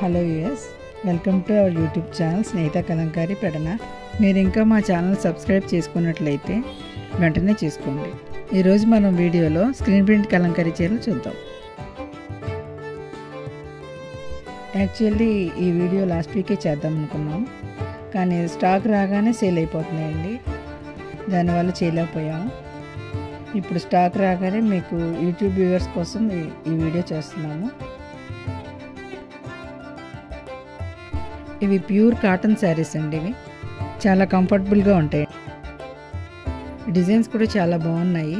Hello US, welcome to our YouTube channel Snehitha Kalamkari Pedana. మీరు ఇంకా మా ఛానల్ సబ్స్క్రైబ్ చేసుకున్నట్లయితే వెంటనే చేసుకోండి. ఈరోజు మనం వీడియోలో స్క్రీన్ ప్రింట్ కలంకారీ చీరలు చూద్దాం. యాక్చువల్లీ ఈ వీడియో లాస్ట్ వీకే చేద్దాం అనుకున్నాం, కానీ స్టాక్ రాగానే సేల్ అయిపోతున్నాయండి. దానివల్ల చేయలేకపోయాము. ఇప్పుడు స్టాక్ రాగానే మీకు యూట్యూబ్ వ్యూవర్స్ కోసం ఈ వీడియో చేస్తున్నాము. ఇవి ప్యూర్ కాటన్ శారీస్ అండి. ఇవి చాలా కంఫర్టబుల్గా ఉంటాయి. డిజైన్స్ కూడా చాలా బాగున్నాయి.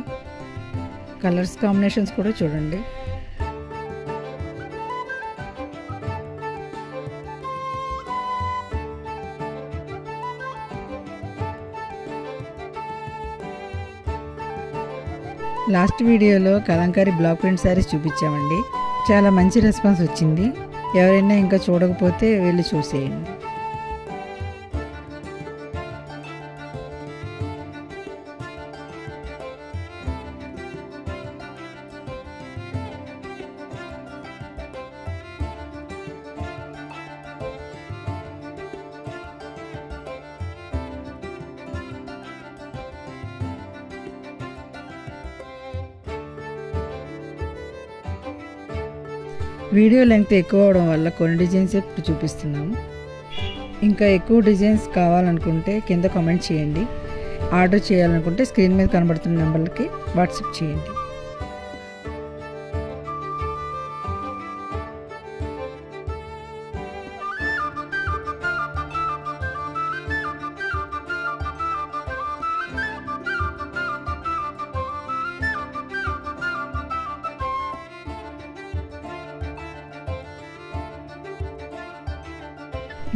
కలర్స్ కాంబినేషన్స్ కూడా చూడండి. లాస్ట్ వీడియోలో కలంకారీ బ్లాక్ ప్రింట్ శారీస్ చూపించామండి. చాలా మంచి రెస్పాన్స్ వచ్చింది. ఎవరైనా ఇంకా చూడకపోతే వెళ్ళి చూసేయండి. వీడియో లెంగ్త్ ఎక్కువ అవడం వల్ల కొన్ని డిజైన్స్ ఇప్పుడు చూపిస్తున్నాము. ఇంకా ఎక్కువ డిజైన్స్ కావాలనుకుంటే కింద కామెంట్ చేయండి. ఆర్డర్ చేయాలనుకుంటే స్క్రీన్ మీద కనబడుతున్న నెంబర్లకి వాట్సాప్ చేయండి.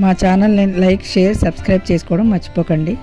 మా ఛానల్ని లైక్, షేర్, సబ్స్క్రైబ్ చేసుకోవడం మర్చిపోకండి.